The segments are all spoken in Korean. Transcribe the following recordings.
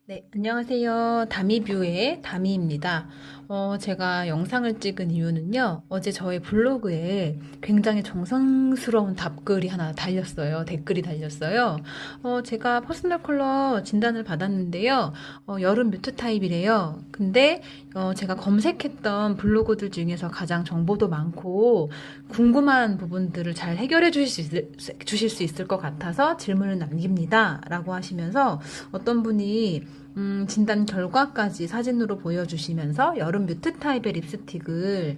네, 안녕하세요. 다미뷰의 다미입니다. 제가 영상을 찍은 이유는요, 어제 저의 블로그에 굉장히 정성스러운 답글이 하나 달렸어요. 댓글이 달렸어요. 제가 퍼스널 컬러 진단을 받았는데요, 여름 뮤트 타입이래요. 근데, 제가 검색했던 블로그들 중에서 가장 정보도 많고, 궁금한 부분들을 잘 해결해 주실 수 있을 것 같아서 질문을 남깁니다. 라고 하시면서 어떤 분이 진단 결과까지 사진으로 보여주시면서 여름 뮤트 타입의 립스틱을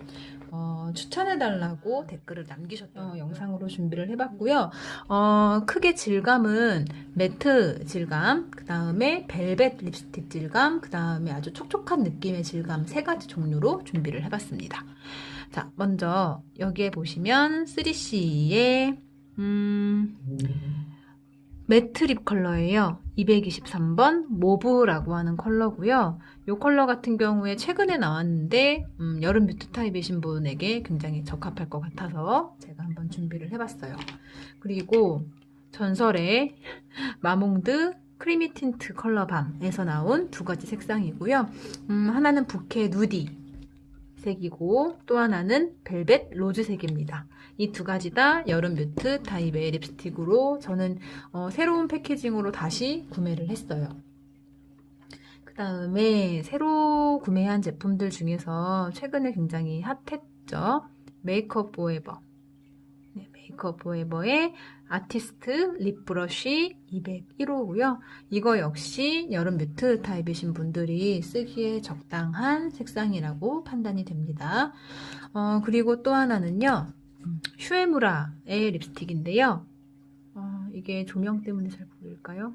추천해달라고 댓글을 남기셨던 영상으로 준비를 해봤고요. 크게 질감은 매트 질감, 그 다음에 벨벳 립스틱 질감, 그 다음에 아주 촉촉한 느낌의 질감 세 가지 종류로 준비를 해봤습니다. 자, 먼저 여기에 보시면 3CE의 매트 립 컬러예요. 223번 모브라고 하는 컬러고요. 이 컬러 같은 경우에 최근에 나왔는데 여름 뮤트 타입이신 분에게 굉장히 적합할 것 같아서 제가 한번 준비를 해봤어요. 그리고 전설의 마몽드 크리미 틴트 컬러 밤에서 나온 두 가지 색상이고요. 하나는 부케 누디 색이고 또 하나는 벨벳 로즈색입니다. 이 두 가지 다 여름 뮤트 타입의 립스틱으로 저는 새로운 패키징으로 다시 구매를 했어요. 그 다음에 새로 구매한 제품들 중에서 최근에 굉장히 핫했죠. 메이크업 포에버. 네, 메이크업 포에버의 아티스트 립 브러쉬 201호고요. 이거 역시 여름 뮤트 타입이신 분들이 쓰기에 적당한 색상이라고 판단이 됩니다. 그리고 또 하나는요. 슈에무라의 립스틱인데요. 이게 조명 때문에 잘 보일까요?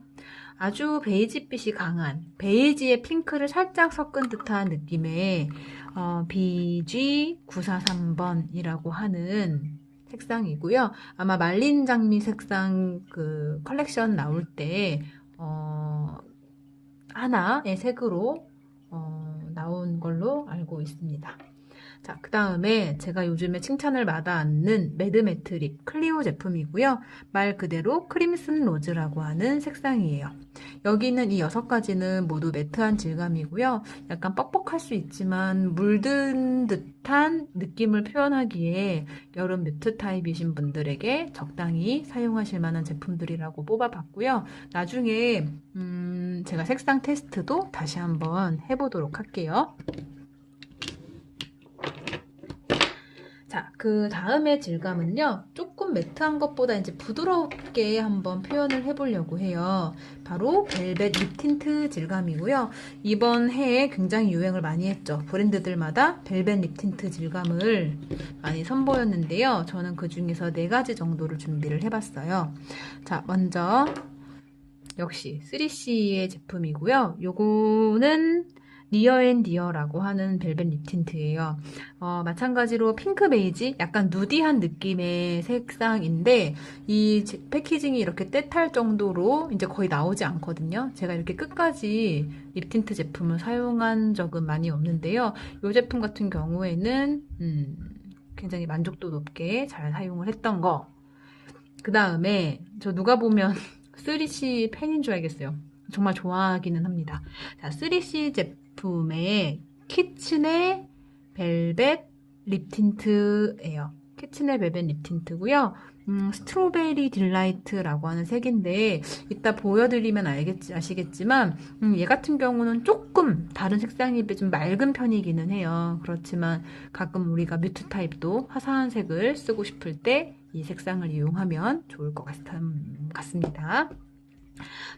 아주 베이지빛이 강한 베이지에 핑크를 살짝 섞은 듯한 느낌의 BG943번이라고 하는 색상이고요. 아마 말린 장미 색상 그 컬렉션 나올 때 하나의 색으로 나온 걸로 알고 있습니다. 자, 그 다음에 제가 요즘에 칭찬을 마다않는 매드매트 립 클리오 제품이고요. 말 그대로 크림슨 로즈라고 하는 색상이에요. 여기는 이 6가지는 모두 매트한 질감이고요. 약간 뻑뻑할 수 있지만 물든 듯한 느낌을 표현하기에 여름 뮤트 타입이신 분들에게 적당히 사용하실 만한 제품들이라고 뽑아봤고요. 나중에 제가 색상 테스트도 다시 한번 해보도록 할게요. 자, 그 다음의 질감은요, 조금 매트한 것보다 이제 부드럽게 한번 표현을 해보려고 해요. 바로 벨벳 립 틴트 질감이고요. 이번 해에 굉장히 유행을 많이 했죠. 브랜드들마다 벨벳 립 틴트 질감을 많이 선보였는데요. 저는 그 중에서 4가지 정도를 준비를 해봤어요. 자, 먼저 역시 3CE의 제품이고요. 요거는 니어 앤 디어라고 하는 벨벳 립 틴트예요. 마찬가지로 핑크 베이지, 약간 누디한 느낌의 색상인데 이 패키징이 이렇게 떼탈 정도로 이제 거의 나오지 않거든요. 제가 이렇게 끝까지 립 틴트 제품을 사용한 적은 많이 없는데요. 이 제품 같은 경우에는 굉장히 만족도 높게 잘 사용을 했던 거. 그 다음에 저 누가 보면 3C 팬인 줄 알겠어요. 정말 좋아하기는 합니다. 자, 3C 제품의 키친의 벨벳 립 틴트예요. 키친의 벨벳 립 틴트고요. 스트로베리 딜라이트라고 하는 색인데 이따 보여드리면 아시겠지만 얘 같은 경우는 조금 다른 색상이 좀 맑은 편이기는 해요. 그렇지만 가끔 우리가 뮤트 타입도 화사한 색을 쓰고 싶을 때 이 색상을 이용하면 좋을 것 같습니다.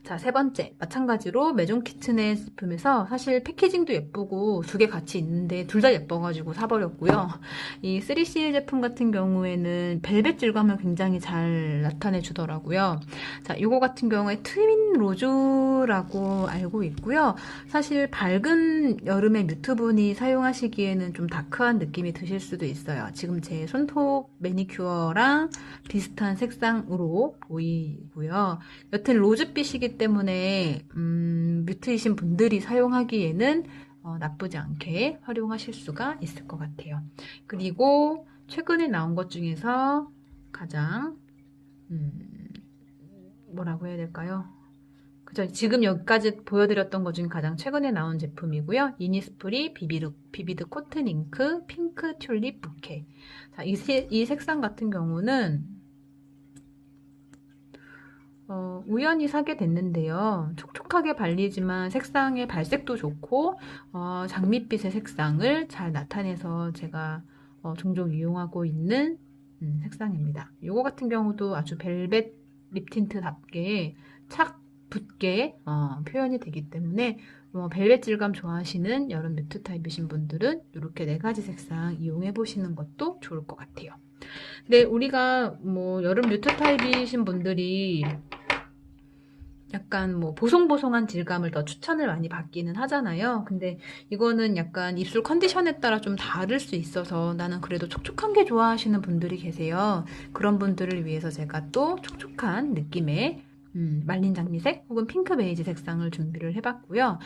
자, 세 번째. 마찬가지로 메종 키친의 제품에서 사실 패키징도 예쁘고 두 개 같이 있는데 둘 다 예뻐가지고 사버렸고요. 이 3CE 제품 같은 경우에는 벨벳 질감을 굉장히 잘 나타내 주더라고요. 자, 이거 같은 경우에 트윈 로즈라고 알고 있고요. 사실 밝은 여름의 뮤트분이 사용하시기에는 좀 다크한 느낌이 드실 수도 있어요. 지금 제 손톱 매니큐어랑 비슷한 색상으로 보이고요. 여튼 로즈빛이기 때문에 뮤트이신 분들이 사용하기에는 나쁘지 않게 활용하실 수가 있을 것 같아요. 그리고 최근에 나온 것 중에서 가장 뭐라고 해야 될까요? 그죠? 지금 여기까지 보여드렸던 것 중에 가장 최근에 나온 제품이고요. 이니스프리 비비드 코튼 잉크 핑크 튤립 부케. 자, 이 색상 같은 경우는 우연히 사게 됐는데요. 촉촉하게 발리지만 색상의 발색도 좋고 장밋빛의 색상을 잘 나타내서 제가 종종 이용하고 있는 색상입니다. 이거 같은 경우도 아주 벨벳 립 틴트답게 착 붓게 표현이 되기 때문에 벨벳 질감 좋아하시는 여름 뮤트 타입이신 분들은 이렇게 4가지 색상 이용해 보시는 것도 좋을 것 같아요. 네, 우리가 여름 뮤트 타입이신 분들이 약간 보송보송한 질감을 더 추천을 많이 받기는 하잖아요. 근데 이거는 약간 입술 컨디션에 따라 좀 다를 수 있어서 나는 그래도 촉촉한 게 좋아하시는 분들이 계세요. 그런 분들을 위해서 제가 또 촉촉한 느낌의 말린 장미색 혹은 핑크 베이지 색상을 준비를 해봤고요.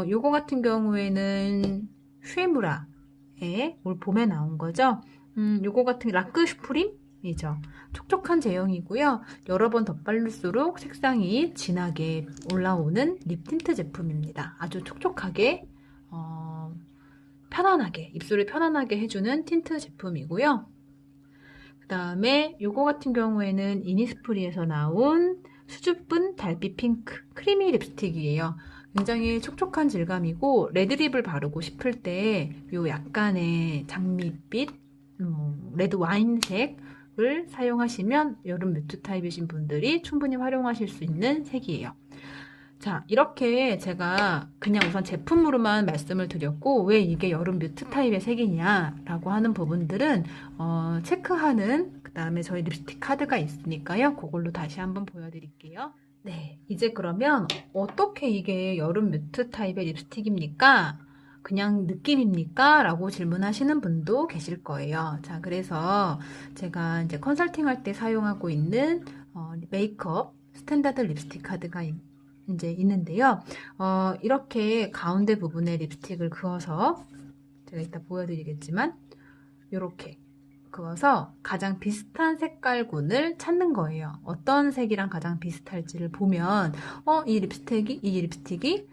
요거 같은 경우에는 슈에무라의 올 봄에 나온 거죠. 요거 같은 라크 슈프림이죠. 촉촉한 제형이고요. 여러 번 덧바를수록 색상이 진하게 올라오는 립 틴트 제품입니다. 아주 촉촉하게 편안하게 입술을 편안하게 해주는 틴트 제품이고요. 그 다음에 요거 같은 경우에는 이니스프리에서 나온 수줍은 달빛 핑크 크리미 립스틱이에요. 굉장히 촉촉한 질감이고 레드립을 바르고 싶을 때 요 약간의 장밋빛 레드 와인색을 사용하시면 여름 뮤트 타입이신 분들이 충분히 활용하실 수 있는 색이에요. 자, 이렇게 제가 그냥 우선 제품으로만 말씀을 드렸고 왜 이게 여름 뮤트 타입의 색이냐 라고 하는 부분들은 체크하는 그 다음에 저희 립스틱 카드가 있으니까요. 그걸로 다시 한번 보여드릴게요. 네, 이제 그러면 어떻게 이게 여름 뮤트 타입의 립스틱입니까? 그냥 느낌입니까? 라고 질문하시는 분도 계실 거예요. 자, 그래서 제가 이제 컨설팅 할 때 사용하고 있는 메이크업 스탠다드 립스틱 카드가 이제 있는데요. 이렇게 가운데 부분에 립스틱을 그어서 제가 이따 보여드리겠지만 이렇게 그어서 가장 비슷한 색깔군을 찾는 거예요. 어떤 색이랑 가장 비슷할지를 보면 이 립스틱이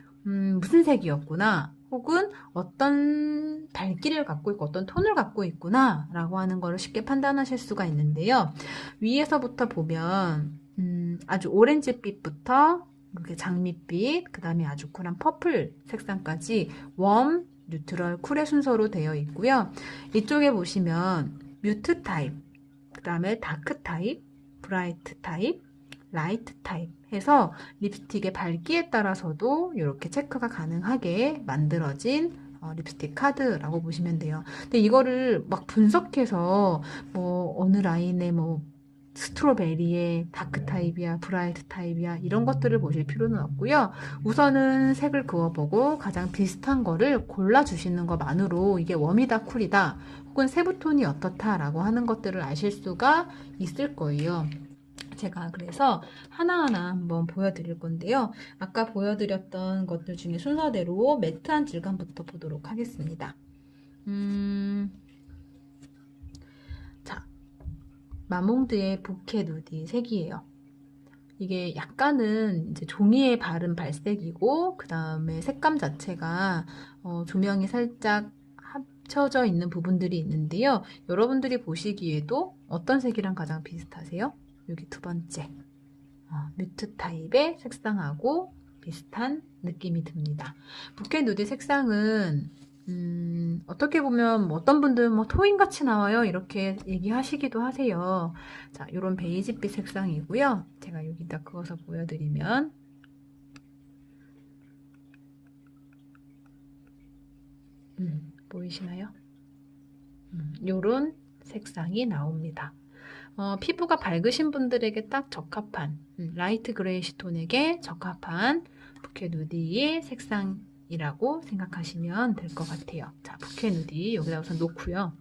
무슨 색이었구나 혹은 어떤 밝기를 갖고 있고 어떤 톤을 갖고 있구나 라고 하는 거를 쉽게 판단하실 수가 있는데요. 위에서부터 보면 아주 오렌지빛부터 이렇게 장밋빛, 그 다음에 아주 쿨한 퍼플 색상까지 웜, 뉴트럴, 쿨의 순서로 되어 있고요. 이쪽에 보시면 뮤트 타입, 그 다음에 다크 타입, 브라이트 타입, 라이트 타입 해서 립스틱의 밝기에 따라서도 이렇게 체크가 가능하게 만들어진 립스틱 카드라고 보시면 돼요. 근데 이거를 막 분석해서 어느 라인에 스트로베리의 다크 타입이야, 브라이트 타입이야 이런 것들을 보실 필요는 없고요. 우선은 색을 그어보고 가장 비슷한 거를 골라주시는 것만으로 이게 웜이다, 쿨이다 혹은 세부톤이 어떻다라고 하는 것들을 아실 수가 있을 거예요. 제가 그래서 하나하나 한번 보여드릴 건데요. 아까 보여드렸던 것들 중에 순서대로 매트한 질감부터 보도록 하겠습니다. 자, 마몽드의 부케 누디 색이에요. 이게 약간은 이제 종이에 바른 발색이고 그 다음에 색감 자체가 조명이 살짝 합쳐져 있는 부분들이 있는데요. 여러분들이 보시기에도 어떤 색이랑 가장 비슷하세요? 여기 두 번째 뮤트 타입의 색상하고 비슷한 느낌이 듭니다. 부케 누디 색상은 어떻게 보면 어떤 분들은 토인같이 나와요 이렇게 얘기하시기도 하세요. 자, 이런 베이지빛 색상이고요. 제가 여기다 그어서 보여드리면 보이시나요? 이런 색상이 나옵니다. 피부가 밝으신 분들에게 딱 적합한 라이트 그레이시 톤에게 적합한 부케 누디의 색상이라고 생각하시면 될 것 같아요. 자, 부케 누디 여기다 우선 놓고요.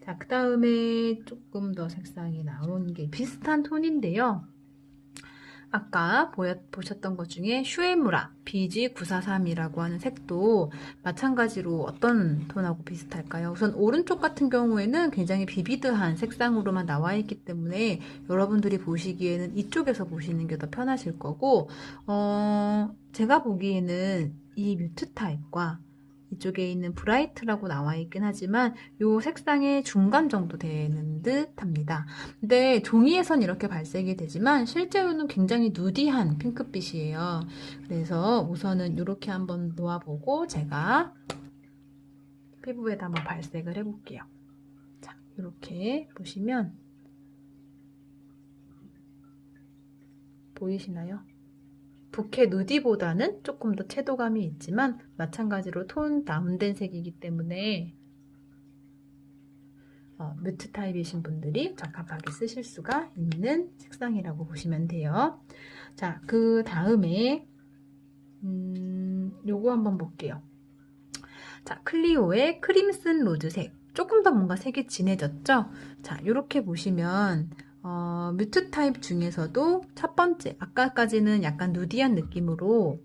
자, 그 다음에 조금 더 색상이 나온 게 비슷한 톤인데요. 아까 보셨던 것 중에 슈에무라 BG943이라고 하는 색도 마찬가지로 어떤 톤하고 비슷할까요? 우선 오른쪽 같은 경우에는 굉장히 비비드한 색상으로만 나와 있기 때문에 여러분들이 보시기에는 이쪽에서 보시는 게 더 편하실 거고, 제가 보기에는 이 뮤트 타입과 이쪽에 있는 브라이트라고 나와 있긴 하지만 이 색상의 중간 정도 되는 듯 합니다. 근데 종이에선 이렇게 발색이 되지만 실제로는 굉장히 누디한 핑크빛이에요. 그래서 우선은 이렇게 한번 놓아보고 제가 피부에다 한번 발색을 해볼게요. 자, 이렇게 보시면 보이시나요? 부케 누디보다는 조금 더 채도감이 있지만 마찬가지로 톤 다운된 색이기 때문에 뮤트 타입이신 분들이 적합하게 쓰실 수가 있는 색상이라고 보시면 돼요. 자, 그 다음에 요거 한번 볼게요. 자, 클리오의 크림슨 로즈색. 조금 더 뭔가 색이 진해졌죠? 자, 이렇게 보시면 뮤트 타입 중에서도 첫 번째, 아까까지는 약간 누디한 느낌으로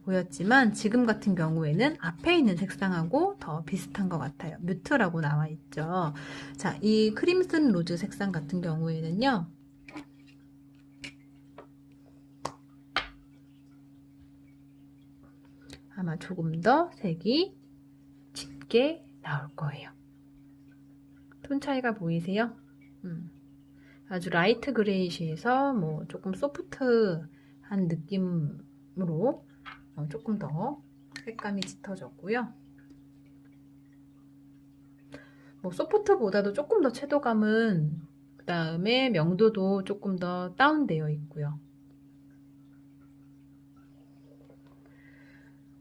보였지만 지금 같은 경우에는 앞에 있는 색상하고 더 비슷한 것 같아요. 뮤트라고 나와 있죠. 자, 이 크림슨 로즈 색상 같은 경우에는요. 아마 조금 더 색이 짙게 나올 거예요. 톤 차이가 보이세요? 아주 라이트 그레이시에서 뭐 조금 소프트한 느낌으로 조금 더 색감이 짙어졌고요. 뭐 소프트보다도 조금 더 채도감은 그 다음에 명도도 조금 더 다운되어 있고요.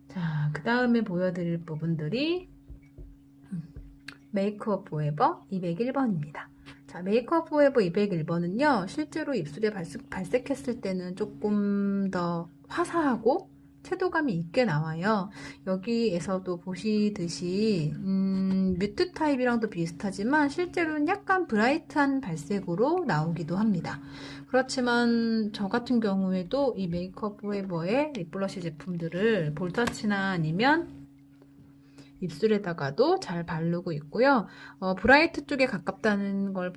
자, 그 다음에 보여드릴 부분들이 메이크업 포에버 201번입니다. 자, 메이크업 포에버 201번은요, 실제로 입술에 발색했을 때는 조금 더 화사하고 채도감이 있게 나와요. 여기에서도 보시듯이 뮤트 타입이랑도 비슷하지만 실제로는 약간 브라이트한 발색으로 나오기도 합니다. 그렇지만 저 같은 경우에도 이 메이크업 포에버의 립블러시 제품들을 볼터치나 아니면 입술에다가도 잘 바르고 있고요. 브라이트 쪽에 가깝다는 걸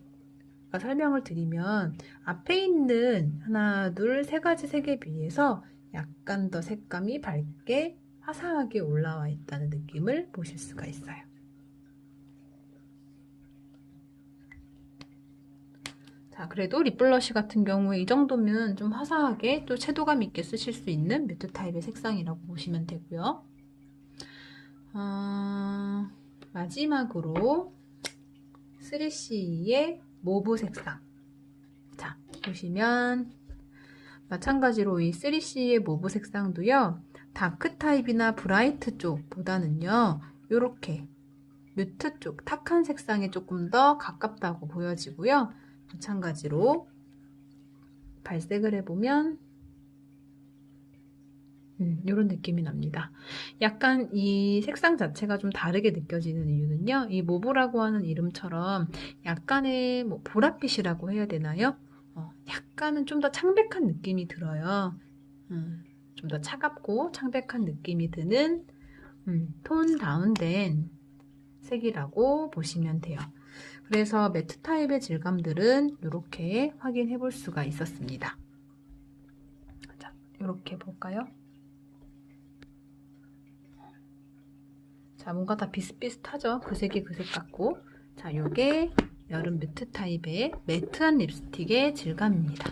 설명을 드리면 앞에 있는 하나, 둘, 세 가지 색에 비해서 약간 더 색감이 밝게 화사하게 올라와 있다는 느낌을 보실 수가 있어요. 자, 그래도 립블러시 같은 경우에 이 정도면 좀 화사하게 또 채도감 있게 쓰실 수 있는 뮤트 타입의 색상이라고 보시면 되고요. 마지막으로 3CE의 모브 색상. 자, 보시면 마찬가지로 이 3CE의 모브 색상도요. 다크 타입이나 브라이트 쪽보다는요. 이렇게 뮤트 쪽, 탁한 색상에 조금 더 가깝다고 보여지고요. 마찬가지로 발색을 해보면 이런 느낌이 납니다. 약간 이 색상 자체가 좀 다르게 느껴지는 이유는요. 이 모브라고 하는 이름처럼 약간의 뭐 보랏빛이라고 해야 되나요? 약간은 좀 더 창백한 느낌이 들어요. 좀 더 차갑고 창백한 느낌이 드는 톤 다운된 색이라고 보시면 돼요. 그래서 매트 타입의 질감들은 이렇게 확인해 볼 수가 있었습니다. 자, 이렇게 볼까요? 자, 뭔가 다 비슷비슷하죠? 그 색이 그 색 같고. 자, 요게 여름 뮤트 타입의 매트한 립스틱의 질감입니다.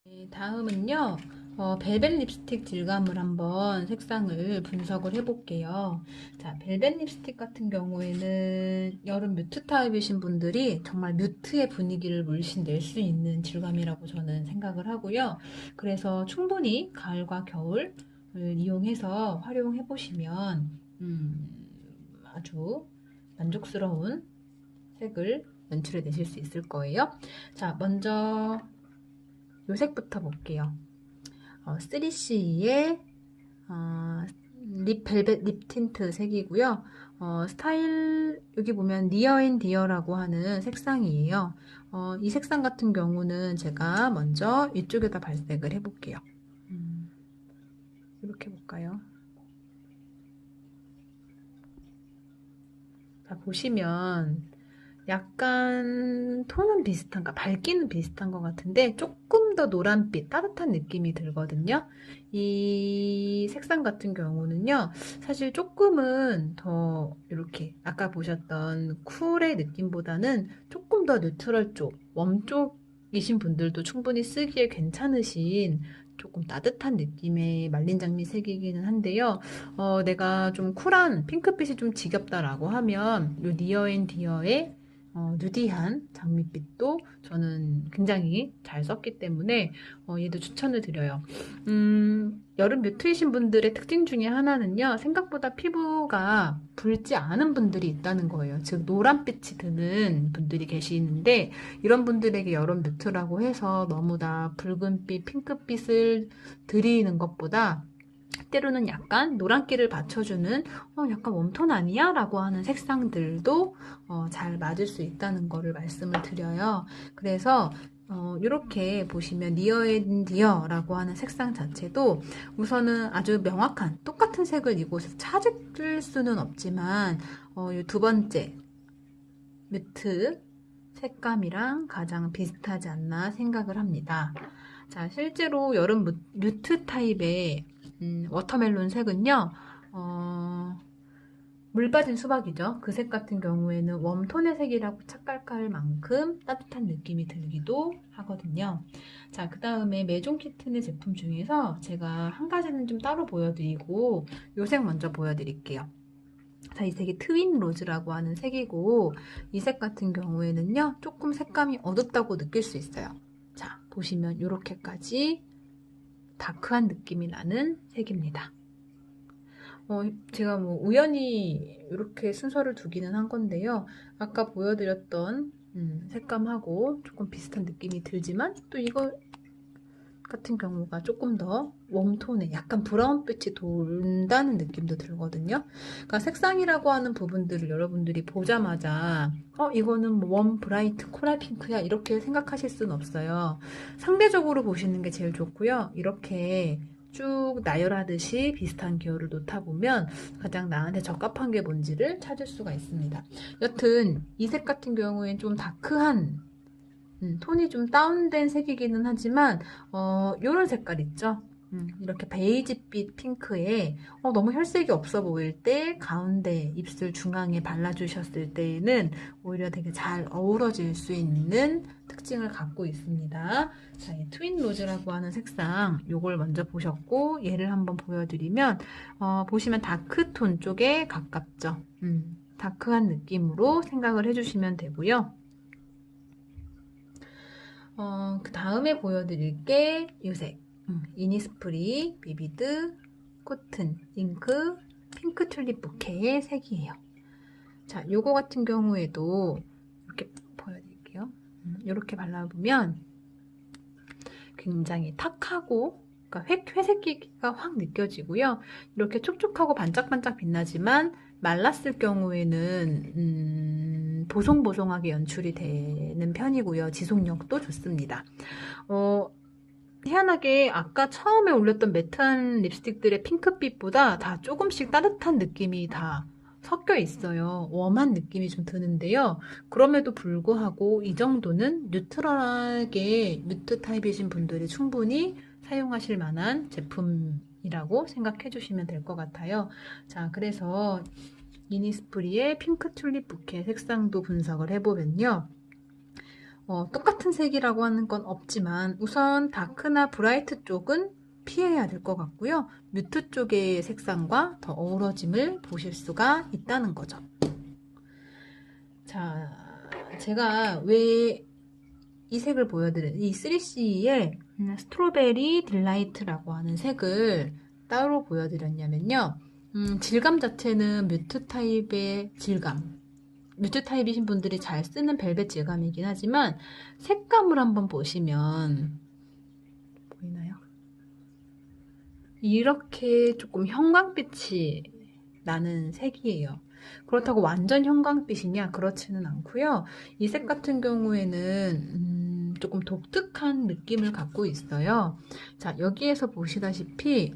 네, 다음은요. 벨벳 립스틱 질감을 한번 색상을 분석을 해볼게요. 자, 벨벳 립스틱 같은 경우에는 여름 뮤트 타입이신 분들이 정말 뮤트의 분위기를 물씬 낼 수 있는 질감이라고 저는 생각을 하고요. 그래서 충분히 가을과 겨울을 이용해서 활용해 보시면 아주 만족스러운 색을 연출해 내실 수 있을 거예요. 자, 먼저 이 색부터 볼게요. 3CE의 벨벳 립 틴트 색이고요. 스타일 여기 보면 니어 앤 디어라고 하는 색상이에요. 이 색상 같은 경우는 제가 먼저 이쪽에다 발색을 해볼게요. 이렇게 볼까요? 자, 보시면 약간 톤은 비슷한가, 밝기는 비슷한 것 같은데 조금 더 노란빛, 따뜻한 느낌이 들거든요. 이 색상 같은 경우는요, 사실 조금은 더 이렇게 아까 보셨던 쿨의 느낌보다는 조금 더 뉴트럴 쪽, 웜 쪽이신 분들도 충분히 쓰기에 괜찮으신 조금 따뜻한 느낌의 말린 장미 색이기는 한데요. 내가 좀 쿨한 핑크빛이 좀 지겹다라고 하면 이 니어 앤 디어의 누디한 장밋빛도 저는 굉장히 잘 썼기 때문에 얘도 추천을 드려요. 여름 뮤트이신 분들의 특징 중에 하나는요, 생각보다 피부가 붉지 않은 분들이 있다는 거예요. 즉 노란빛이 드는 분들이 계시는데 이런 분들에게 여름 뮤트라고 해서 너무 다 붉은빛, 핑크빛을 드리는 것보다 때로는 약간 노란기를 받쳐주는 약간 웜톤 아니야? 라고 하는 색상들도 잘 맞을 수 있다는 거를 말씀을 드려요. 그래서 이렇게 보시면 니어 앤 디어라고 하는 색상 자체도 우선은 아주 명확한 똑같은 색을 이곳에서 찾을 수는 없지만 이 두 번째 뮤트 색감이랑 가장 비슷하지 않나 생각을 합니다. 자, 실제로 여름 뮤트 타입의 워터멜론 색은요, 물 빠진 수박이죠. 그 색 같은 경우에는 웜톤의 색이라고 착각할 만큼 따뜻한 느낌이 들기도 하거든요. 자, 그 다음에 메종 키튼의 제품 중에서 제가 한 가지는 좀 따로 보여드리고 이 색 먼저 보여드릴게요. 자, 이 색이 트윈 로즈라고 하는 색이고 이 색 같은 경우에는요, 조금 색감이 어둡다고 느낄 수 있어요. 자, 보시면 이렇게까지 다크한 느낌이 나는 색입니다. 제가 뭐 우연히 이렇게 순서를 두기는 한 건데요. 아까 보여드렸던 색감하고 조금 비슷한 느낌이 들지만 또 이거 같은 경우가 조금 더 웜톤에 약간 브라운빛이 돈다는 느낌도 들거든요. 그러니까 색상이라고 하는 부분들을 여러분들이 보자마자 이거는 뭐 웜 브라이트 코랄 핑크야 이렇게 생각하실 수는 없어요. 상대적으로 보시는 게 제일 좋고요. 이렇게 쭉 나열하듯이 비슷한 계열을 놓다 보면 가장 나한테 적합한 게 뭔지를 찾을 수가 있습니다. 여튼 이 색 같은 경우엔 좀 다크한 톤이 좀 다운된 색이기는 하지만 요런 색깔 있죠? 이렇게 베이지빛 핑크에 너무 혈색이 없어 보일 때 가운데 입술 중앙에 발라주셨을 때에는 오히려 되게 잘 어우러질 수 있는 특징을 갖고 있습니다. 자, 이 트윈 로즈라고 하는 색상 요걸 먼저 보셨고 얘를 한번 보여드리면 보시면 다크톤 쪽에 가깝죠? 다크한 느낌으로 생각을 해주시면 되고요. 그 다음에 보여드릴 게 이 색. 이니스프리, 비비드, 코튼, 잉크, 핑크 튤립 부케의 색이에요. 자, 요거 같은 경우에도 이렇게 보여드릴게요. 이렇게 발라보면 굉장히 탁하고 그러니까 회색기가 확 느껴지고요. 이렇게 촉촉하고 반짝반짝 빛나지만 말랐을 경우에는 보송보송하게 연출이 되는 편이고요. 지속력도 좋습니다. 희한하게 아까 처음에 올렸던 매트한 립스틱들의 핑크빛보다 다 조금씩 따뜻한 느낌이 다 섞여 있어요. 웜한 느낌이 좀 드는데요. 그럼에도 불구하고 이 정도는 뉴트럴하게 뮤트 타입이신 분들이 충분히 사용하실 만한 제품이라고 생각해 주시면 될 것 같아요. 자, 그래서 이니스프리의 핑크 튤립 부케 색상도 분석을 해보면요. 똑같은 색이라고 하는 건 없지만 우선 다크나 브라이트 쪽은 피해야 될 것 같고요. 뮤트 쪽의 색상과 더 어우러짐을 보실 수가 있다는 거죠. 자, 제가 왜 이 색을 보여드린 이 3CE의 스트로베리 딜라이트라고 하는 색을 따로 보여드렸냐면요. 질감 자체는 뮤트 타입의 질감, 뮤트 타입이신 분들이 잘 쓰는 벨벳 질감이긴 하지만 색감을 한번 보시면 보이나요? 이렇게 조금 형광빛이 나는 색이에요. 그렇다고 완전 형광빛이냐? 그렇지는 않고요. 이 색 같은 경우에는 조금 독특한 느낌을 갖고 있어요. 자, 여기에서 보시다시피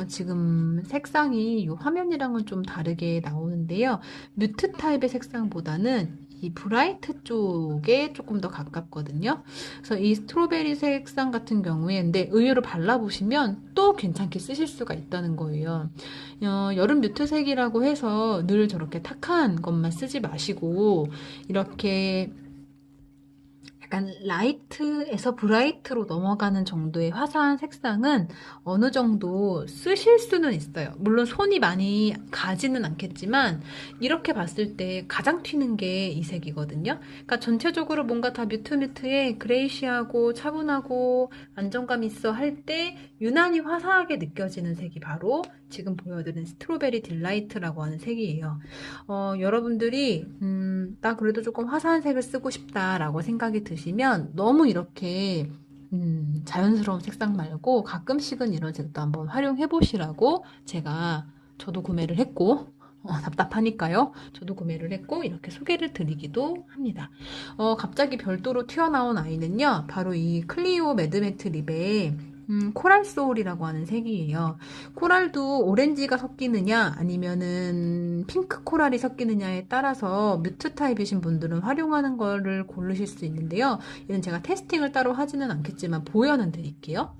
지금 색상이 이 화면이랑은 좀 다르게 나오는데요. 뮤트 타입의 색상보다는 이 브라이트 쪽에 조금 더 가깝거든요. 그래서 이 스트로베리 색상 같은 경우에 근데 의외로 발라보시면 또 괜찮게 쓰실 수가 있다는 거예요. 여름 뮤트색이라고 해서 늘 저렇게 탁한 것만 쓰지 마시고 이렇게 약간 라이트에서 브라이트로 넘어가는 정도의 화사한 색상은 어느 정도 쓰실 수는 있어요. 물론 손이 많이 가지는 않겠지만 이렇게 봤을 때 가장 튀는 게 이 색이거든요. 그러니까 전체적으로 뭔가 다 뮤트에 그레이시하고 차분하고 안정감 있어 할 때 유난히 화사하게 느껴지는 색이 바로 지금 보여드린 스트로베리 딜라이트라고 하는 색이에요. 여러분들이 나 그래도 조금 화사한 색을 쓰고 싶다라고 생각이 드시면 너무 이렇게 자연스러운 색상 말고 가끔씩은 이런 색도 한번 활용해 보시라고 저도 구매를 했고 답답하니까요. 저도 구매를 했고 이렇게 소개를 드리기도 합니다. 갑자기 별도로 튀어나온 아이는요. 바로 이 클리오 매드매트 립의 코랄 소울이라고 하는 색이에요. 코랄도 오렌지가 섞이느냐 아니면은 핑크 코랄이 섞이느냐에 따라서 뮤트 타입이신 분들은 활용하는 거를 고르실 수 있는데요. 얘는 제가 테스팅을 따로 하지는 않겠지만 보여는 드릴게요.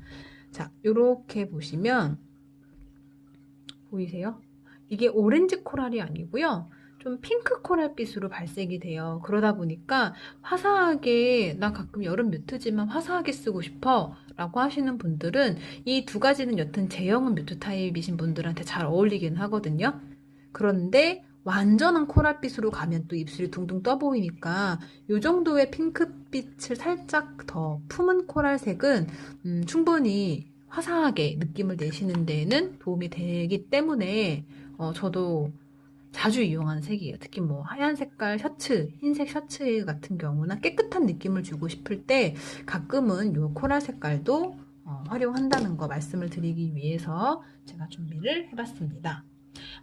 자, 요렇게 보시면 보이세요? 이게 오렌지 코랄이 아니고요. 좀 핑크 코랄빛으로 발색이 돼요. 그러다 보니까 화사하게 나 가끔 여름 뮤트지만 화사하게 쓰고 싶어 라고 하시는 분들은 이 두 가지는 여튼 제형은 뮤트 타입이신 분들한테 잘 어울리긴 하거든요. 그런데 완전한 코랄빛으로 가면 또 입술이 둥둥 떠 보이니까 이 정도의 핑크빛을 살짝 더 품은 코랄색은 충분히 화사하게 느낌을 내시는 데에는 도움이 되기 때문에 저도 자주 이용하는 색이에요. 특히 뭐 하얀 색깔 셔츠, 흰색 셔츠 같은 경우나 깨끗한 느낌을 주고 싶을 때 가끔은 이 코랄 색깔도 활용한다는 거 말씀을 드리기 위해서 제가 준비를 해봤습니다.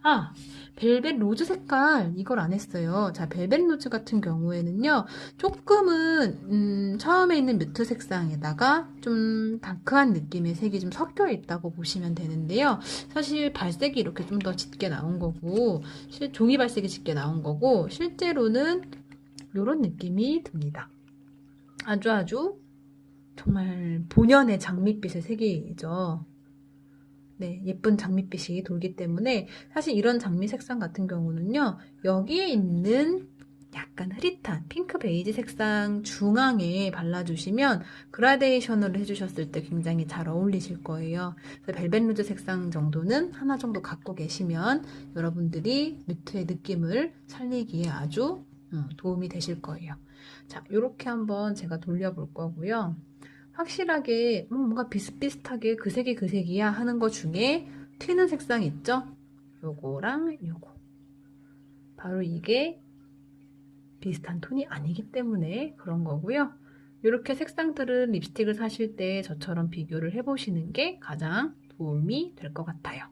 아, 벨벳 로즈 색깔 이걸 안 했어요. 자, 벨벳 로즈 같은 경우에는요. 조금은 처음에 있는 뮤트 색상에다가 좀 다크한 느낌의 색이 좀 섞여 있다고 보시면 되는데요. 사실 발색이 이렇게 좀 더 짙게 나온 거고 종이 발색이 짙게 나온 거고 실제로는 이런 느낌이 듭니다. 아주 정말 본연의 장밋빛의 색이죠. 네, 예쁜 장밋빛이 돌기 때문에 사실 이런 장미 색상 같은 경우는요. 여기에 있는 약간 흐릿한 핑크 베이지 색상 중앙에 발라주시면 그라데이션을 해주셨을 때 굉장히 잘 어울리실 거예요. 그래서 벨벳 루즈 색상 정도는 하나 정도 갖고 계시면 여러분들이 뮤트의 느낌을 살리기에 아주 도움이 되실 거예요. 자, 이렇게 한번 제가 돌려볼 거고요. 확실하게 뭔가 비슷비슷하게 그 색이 그 색이야 하는 거 중에 튀는 색상 있죠? 요거랑 요거 바로 이게 비슷한 톤이 아니기 때문에 그런 거고요. 이렇게 색상들은 립스틱을 사실 때 저처럼 비교를 해보시는 게 가장 도움이 될 것 같아요.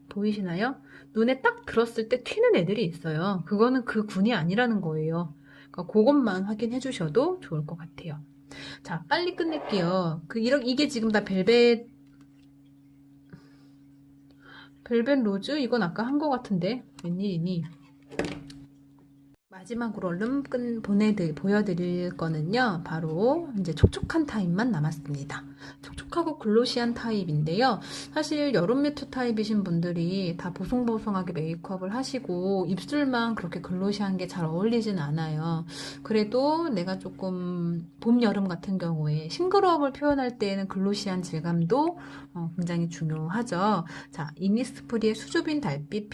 보이시나요? 눈에 딱 들었을 때 튀는 애들이 있어요. 그거는 그 군이 아니라는 거예요. 그러니까 그것만 확인해 주셔도 좋을 것 같아요. 자, 빨리 끝낼게요. 이게 지금 다 벨벳 로즈? 이건 아까 한 거 같은데. 웬일이니? 마지막으로 얼른 보여드릴 거는요. 바로 이제 촉촉한 타입만 남았습니다. 촉촉하고 글로시한 타입인데요. 사실 여름 뮤트 타입이신 분들이 다 보송보송하게 메이크업을 하시고 입술만 그렇게 글로시한 게 잘 어울리진 않아요. 그래도 내가 조금 봄, 여름 같은 경우에 싱그러움을 표현할 때에는 글로시한 질감도 굉장히 중요하죠. 자, 이니스프리의 수줍은 달빛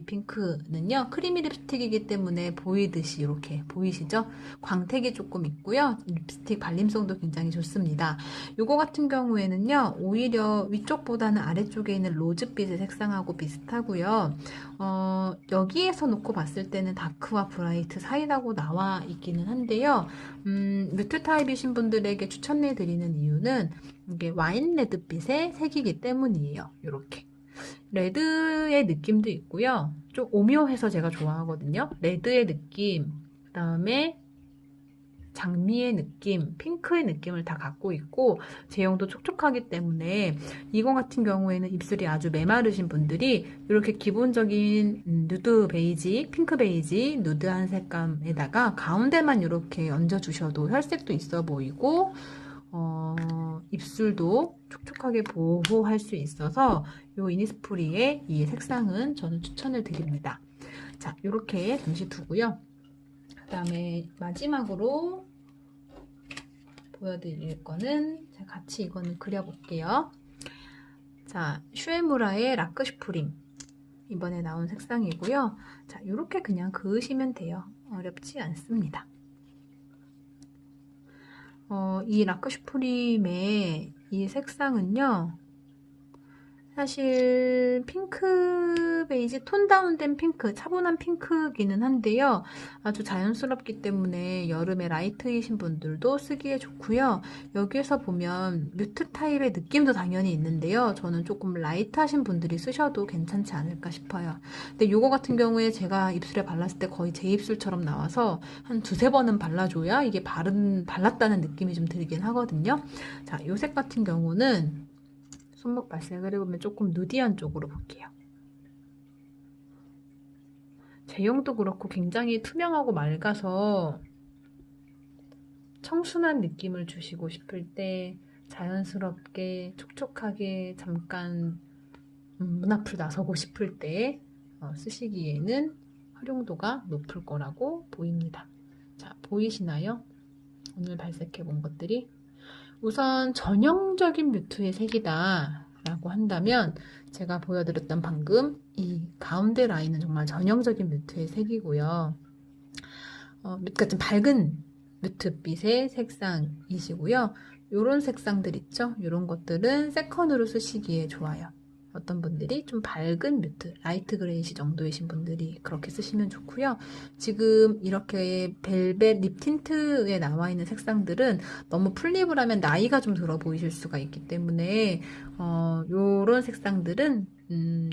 핑크는요. 크리미 립스틱이기 때문에 보이듯이 이렇게 보이시죠? 광택이 조금 있고요. 립스틱 발림성도 굉장히 좋습니다. 요거 같은 경우에는요. 오히려 위쪽보다는 아래쪽에 있는 로즈빛의 색상하고 비슷하고요. 여기에서 놓고 봤을 때는 다크와 브라이트 사이라고 나와 있기는 한데요. 뮤트 타입이신 분들에게 추천해 드리는 이유는 이게 와인 레드빛의 색이기 때문이에요. 이렇게 레드의 느낌도 있고요. 좀 오묘해서 제가 좋아하거든요. 레드의 느낌, 그 다음에 장미의 느낌, 핑크의 느낌을 다 갖고 있고 제형도 촉촉하기 때문에 이거 같은 경우에는 입술이 아주 메마르신 분들이 이렇게 기본적인 누드 베이지, 핑크 베이지, 누드한 색감에다가 가운데만 이렇게 얹어주셔도 혈색도 있어 보이고 입술도 촉촉하게 보호할 수 있어서 이 이니스프리의 이 색상은 저는 추천을 드립니다. 자, 이렇게 잠시 두고요. 그 다음에 마지막으로 보여드릴 거는 제가 같이 이거는 그려볼게요. 자, 슈에무라의 라크슈프림 이번에 나온 색상이고요. 자, 이렇게 그냥 그으시면 돼요. 어렵지 않습니다. 이 라크슈프림의 이 색상은요, 사실 핑크 베이지 톤 다운된 핑크, 차분한 핑크기는 한데요. 아주 자연스럽기 때문에 여름에 라이트이신 분들도 쓰기에 좋고요. 여기에서 보면 뮤트 타입의 느낌도 당연히 있는데요. 저는 조금 라이트하신 분들이 쓰셔도 괜찮지 않을까 싶어요. 근데 이거 같은 경우에 제가 입술에 발랐을 때 거의 제 입술처럼 나와서 한 두세 번은 발라줘야 이게 발랐다는 느낌이 좀 들긴 하거든요. 자, 이 색 같은 경우는 손목 발색을 해보면 조금 누디한 쪽으로 볼게요. 제형도 그렇고 굉장히 투명하고 맑아서 청순한 느낌을 주시고 싶을 때 자연스럽게 촉촉하게 잠깐 문 앞을 나서고 싶을 때 쓰시기에는 활용도가 높을 거라고 보입니다. 자, 보이시나요? 오늘 발색해 본 것들이 우선 전형적인 뮤트의 색이다 라고 한다면 제가 보여드렸던 방금 이 가운데 라인은 정말 전형적인 뮤트의 색이고요. 뮤트가 좀 밝은 뮤트빛의 색상이시고요. 이런 색상들 있죠? 이런 것들은 세컨으로 쓰시기에 좋아요. 어떤 분들이 좀 밝은 뮤트, 라이트 그레이시 정도이신 분들이 그렇게 쓰시면 좋고요. 지금 이렇게 벨벳 립 틴트에 나와 있는 색상들은 너무 풀립을 하면 나이가 좀 들어 보이실 수가 있기 때문에 이런 색상들은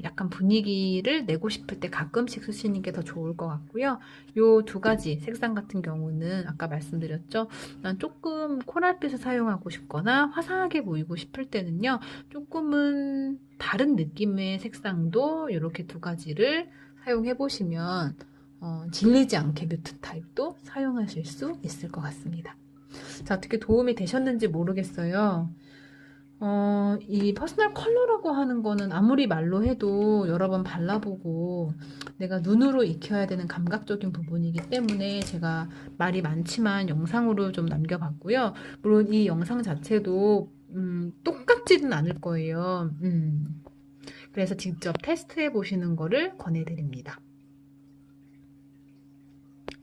약간 분위기를 내고 싶을 때 가끔씩 쓰시는 게 더 좋을 것 같고요. 요 두 가지 색상 같은 경우는 아까 말씀드렸죠. 난 조금 코랄빛을 사용하고 싶거나 화사하게 보이고 싶을 때는요. 조금은 다른 느낌의 색상도 이렇게 두 가지를 사용해 보시면 질리지 않게 뮤트 타입도 사용하실 수 있을 것 같습니다. 자, 어떻게 도움이 되셨는지 모르겠어요. 이 퍼스널 컬러라고 하는 거는 아무리 말로 해도 여러 번 발라보고 내가 눈으로 익혀야 되는 감각적인 부분이기 때문에 제가 말이 많지만 영상으로 좀 남겨봤고요. 물론 이 영상 자체도 똑같지는 않을 거예요. 그래서 직접 테스트해 보시는 거를 권해드립니다.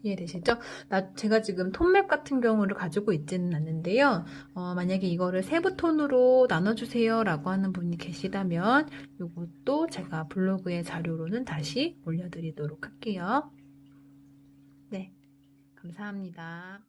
이해되시죠? 제가 지금 톤맵 같은 경우를 가지고 있지는 않는데요. 만약에 이거를 세부 톤으로 나눠주세요 라고 하는 분이 계시다면 이것도 제가 블로그의 자료로는 다시 올려드리도록 할게요. 네, 감사합니다.